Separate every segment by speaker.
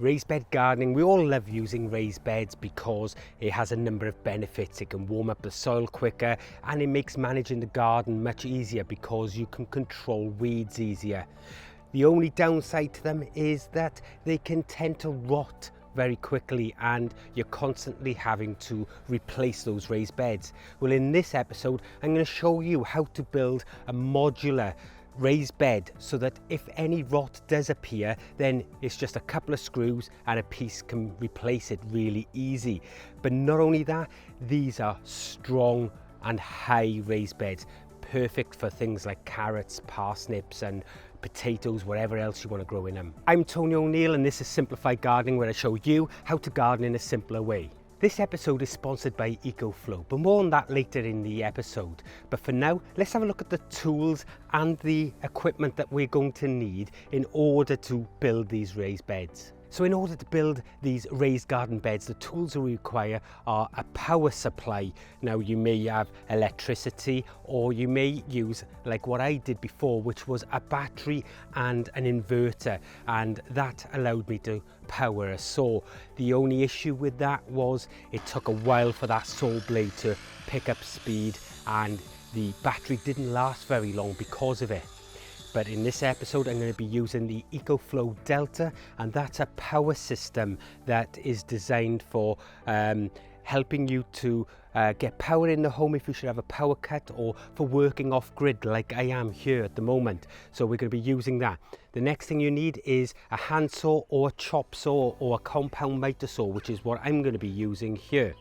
Speaker 1: Raised bed gardening, we all love using raised beds because it has a number of benefits. It can warm up the soil quicker and it makes managing the garden much easier because you can control weeds easier. The only downside to them is that they can tend to rot very quickly and you're constantly having to replace those raised beds. Well, in this episode, I'm going to show you how to build a modular raised bed so that if any rot does appear, then it's just a couple of screws and a piece can replace it really easy. But not only that, these are strong and high raised beds, perfect for things like carrots, parsnips and potatoes, whatever else you want to grow in them. I'm Tony O'Neill and this is Simplified Gardening, where I show you how to garden in a simpler way. This episode is sponsored by EcoFlow, but more on that later in the episode. But for now, let's have a look at the tools and the equipment that we're going to need in order to build these raised beds. So in order to build these raised garden beds, the tools we require are a power supply. Now you may have electricity or you may use like what I did before, which was a battery and an inverter, and that allowed me to power a saw. The only issue with that was it took a while for that saw blade to pick up speed and the battery didn't last very long because of it. But in this episode, I'm going to be using the EcoFlow Delta, and that's a power system that is designed for helping you to get power in the home if you should have a power cut, or for working off grid like I am here at the moment. So we're going to be using that. The next thing you need is a handsaw or a chop saw or a compound miter saw, which is what I'm going to be using here.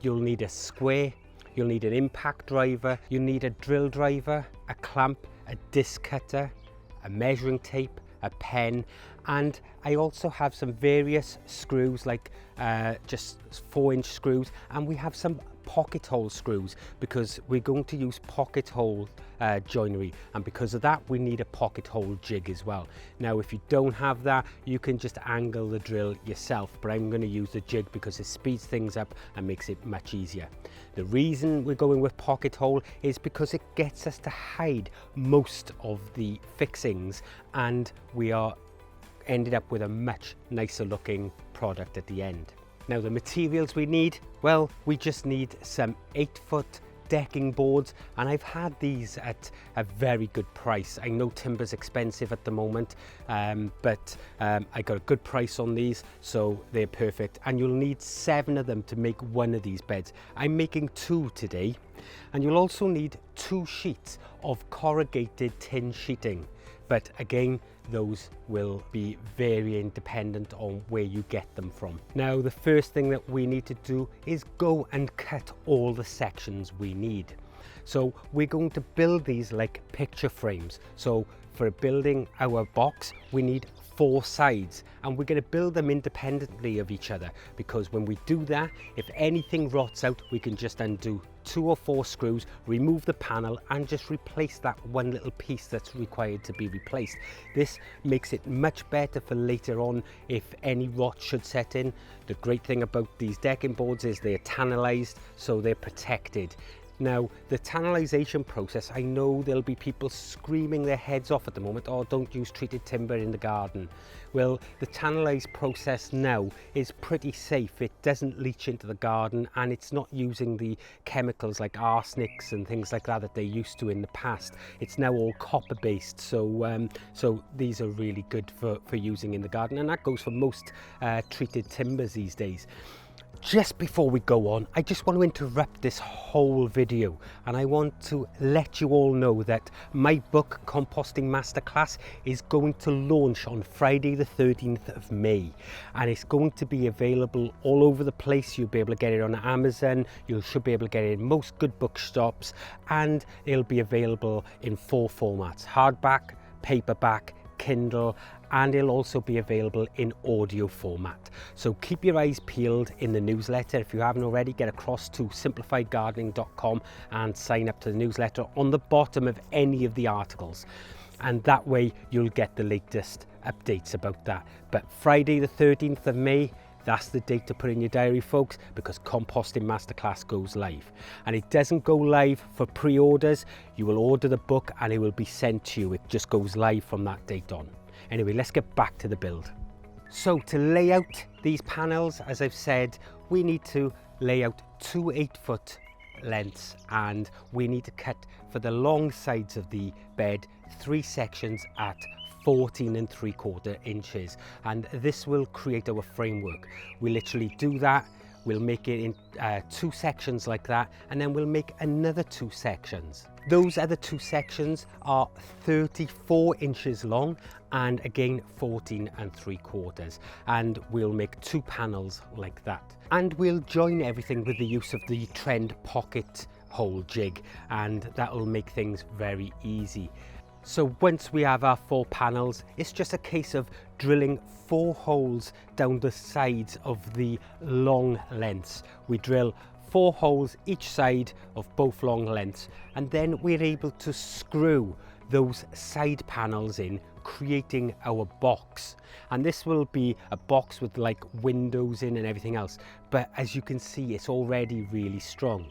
Speaker 1: You'll need a square, you'll need an impact driver, you'll need a drill driver, a clamp, a disc cutter, a measuring tape, a pen, and I also have some various screws, like just 4-inch screws, and we have some pocket hole screws because we're going to use pocket hole joinery, and because of that we need a pocket hole jig as well. Now if you don't have that, you can just angle the drill yourself, but I'm going to use the jig because it speeds things up and makes it much easier. The reason we're going with pocket hole is because it gets us to hide most of the fixings and we are ended up with a much nicer looking product at the end. Now the materials we need, well, we just need some 8-foot decking boards, and I've had these at a very good price. I know timber's expensive at the moment, but I got a good price on these, so they're perfect. And you'll need 7 of them to make one of these beds. I'm making 2 today, and you'll also need 2 sheets of corrugated tin sheeting. But again, those will be varying dependent on where you get them from. Now, the first thing that we need to do is go and cut all the sections we need. So we're going to build these like picture frames. So for building our box, we need 4 sides, and we're going to build them independently of each other, because when we do that, if anything rots out, we can just undo 2 or 4 screws, remove the panel and just replace that one little piece that's required to be replaced. This makes it much better for later on if any rot should set in. The great thing about these decking boards is they're tannalized, so they're protected. Now, the tannalization process, I know there'll be people screaming their heads off at the moment, oh, don't use treated timber in the garden. Well, the tannalized process now is pretty safe. It doesn't leach into the garden and it's not using the chemicals like arsenics and things like that they used to in the past. It's now all copper based, so these are really good for using in the garden, and that goes for most treated timbers these days. Just before we go on, I just want to interrupt this whole video, and I want to let you all know that my book Composting Masterclass is going to launch on Friday the 13th of May, and it's going to be available all over the place. You'll be able to get it on Amazon, you should be able to get it in most good bookshops, and it'll be available in 4 formats: hardback, paperback, Kindle, and it'll also be available in audio format. So keep your eyes peeled in the newsletter. If you haven't already, get across to simplifiedgardening.com and sign up to the newsletter on the bottom of any of the articles, and that way you'll get the latest updates about that. But Friday the 13th of May, that's the date to put in your diary, folks, because Composting Masterclass goes live. And it doesn't go live for pre-orders. You will order the book and it will be sent to you. It just goes live from that date on. Anyway, let's get back to the build. So to lay out these panels, as I've said, we need to lay out 2 8-foot lengths, and we need to cut for the long sides of the bed 3 sections at 14 3/4 inches, and this will create our framework. We literally do that, we'll make it in 2 sections like that, and then we'll make another 2 sections. Those other 2 sections are 34 inches long and again 14 3/4, and we'll make 2 panels like that. And we'll join everything with the use of the Trend pocket hole jig, and that will make things very easy. So once we have our 4 panels, it's just a case of drilling 4 holes down the sides of the long lengths. We drill 4 holes each side of both long lengths, and then we're able to screw those side panels in, creating our box. And this will be a box with like windows in and everything else, but as you can see, it's already really strong.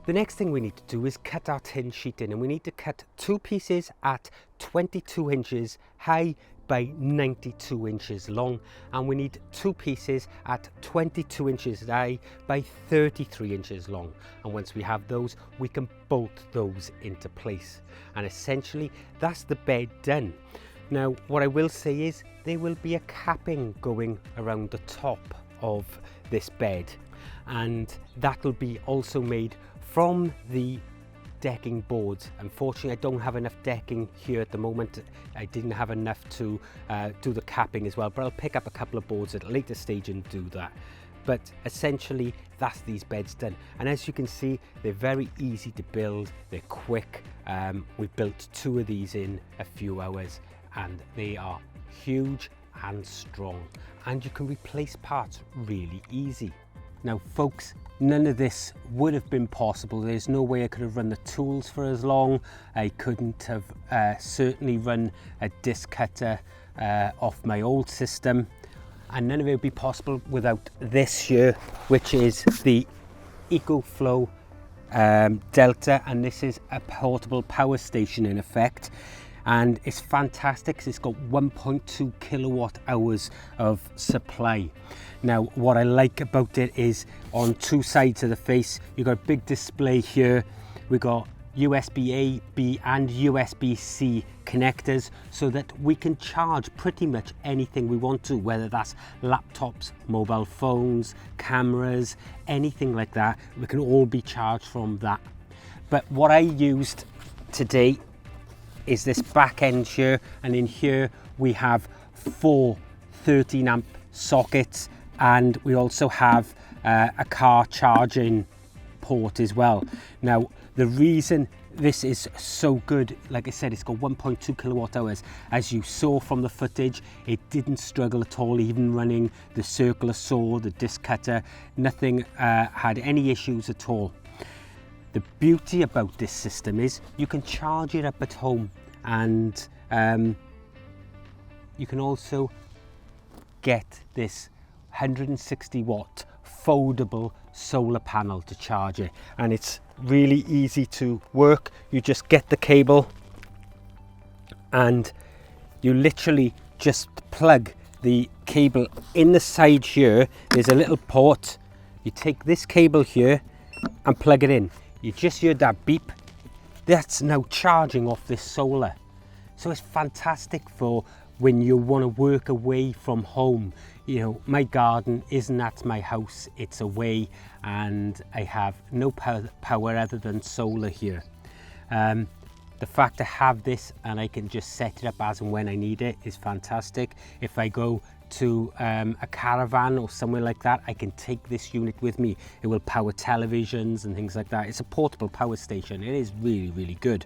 Speaker 1: The next thing we need to do is cut our tin sheet in, and we need to cut 2 pieces at 22 inches high by 92 inches long, and we need 2 pieces at 22 inches high by 33 inches long. And once we have those, we can bolt those into place, and essentially that's the bed done. Now what I will say is there will be a capping going around the top of this bed, and that'll be also made from the decking boards. Unfortunately, I don't have enough decking here at the moment. I didn't have enough to do the capping as well, but I'll pick up a couple of boards at a later stage and do that. But essentially, that's these beds done. And as you can see, they're very easy to build, they're quick. We've built 2 of these in a few hours, and they are huge and strong, and you can replace parts really easy. Now folks, none of this would have been possible. There's no way I could have run the tools for as long. I couldn't have certainly run a disc cutter off my old system, and none of it would be possible without this here, which is the EcoFlow Delta, and this is a portable power station in effect. And it's fantastic because it's got 1.2 kilowatt hours of supply. Now what I like about it is on 2 sides of the face you've got a big display here. We've got USB-A, B and USB-C connectors, so that we can charge pretty much anything we want to, whether that's laptops, mobile phones, cameras, anything like that. We can all be charged from that. But what I used today is this back end here, and in here we have 4 13 amp sockets, and we also have a car charging port as well. Now the reason this is so good, like I said, it's got 1.2 kilowatt hours. As you saw from the footage, it didn't struggle at all, even running the circular saw, the disc cutter, nothing had any issues at all. The beauty about this system is you can charge it up at home, and you can also get this 160 watt foldable solar panel to charge it, and it's really easy to work. You just get the cable and you literally just plug the cable in the side here. There's a little port. You take this cable here and plug it in. You just hear that beep. That's now charging off this solar. So it's fantastic for when you want to work away from home. You know, my garden isn't at my house, it's away, and I have no power other than solar here. The fact to have this and I can just set it up as and when I need it is fantastic. If I go to a caravan or somewhere like that, I can take this unit with me. It will power televisions and things like that. It's a portable power station. It is really, really good.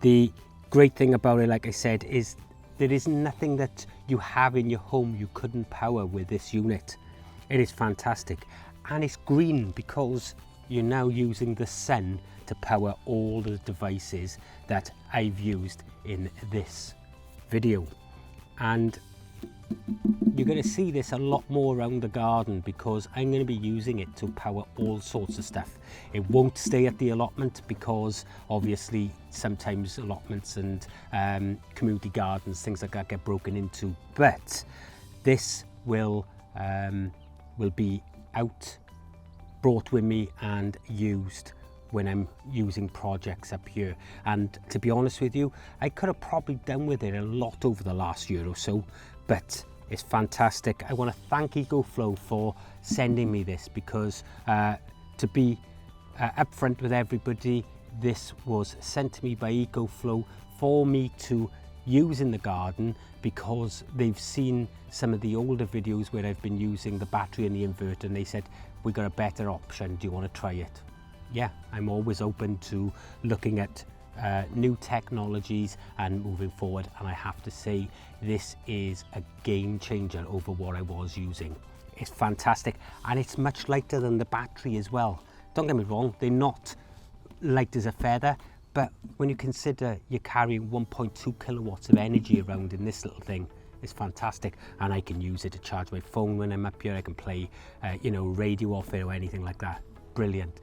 Speaker 1: The great thing about it, like I said, is there is nothing that you have in your home you couldn't power with this unit. It is fantastic, and it's green because you're now using the sun to power all the devices that I've used in this video. And you're going to see this a lot more around the garden because I'm going to be using it to power all sorts of stuff. It won't stay at the allotment because obviously sometimes allotments and community gardens, things like that, get broken into, but this will be out, brought with me and used when I'm using projects up here. And to be honest with you, I could have probably done with it a lot over the last year or so, but it's fantastic. I want to thank EcoFlow for sending me this, because to be upfront with everybody, this was sent to me by EcoFlow for me to use in the garden, because they've seen some of the older videos where I've been using the battery and the inverter, and they said, we got a better option, do you want to try it? Yeah, I'm always open to looking at new technologies and moving forward, and I have to say this is a game changer over what I was using. It's fantastic, and it's much lighter than the battery as well. Don't get me wrong, they're not light as a feather, but when you consider you're carrying 1.2 kilowatts of energy around in this little thing, it's fantastic. And I can use it to charge my phone when I'm up here. I can play you know, radio off it or anything like that. Brilliant.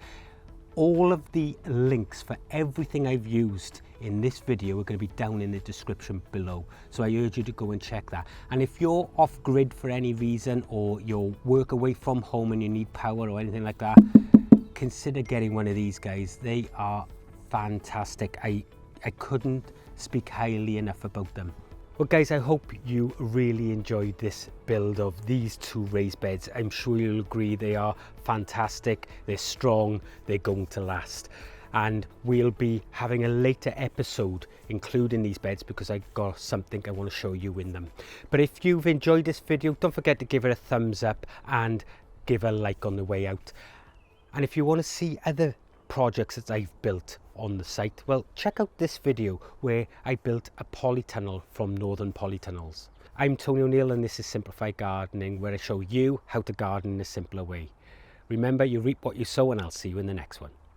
Speaker 1: All of the links for everything I've used in this video are going to be down in the description below, so I urge you to go and check that. And if you're off grid for any reason, or you work away from home and you need power or anything like that, consider getting one of these guys. They are fantastic. I couldn't speak highly enough about them. Well guys, I hope you really enjoyed this build of these two raised beds. I'm sure you'll agree they are fantastic, they're strong, they're going to last. And we'll be having a later episode including these beds, because I've got something I want to show you in them. But if you've enjoyed this video, don't forget to give it a thumbs up and give a like on the way out. And if you want to see other projects that I've built on the site, well, check out this video where I built a polytunnel from Northern Polytunnels. I'm Tony O'Neill, and this is Simplified Gardening, where I show you how to garden in a simpler way. Remember, you reap what you sow, and I'll see you in the next one.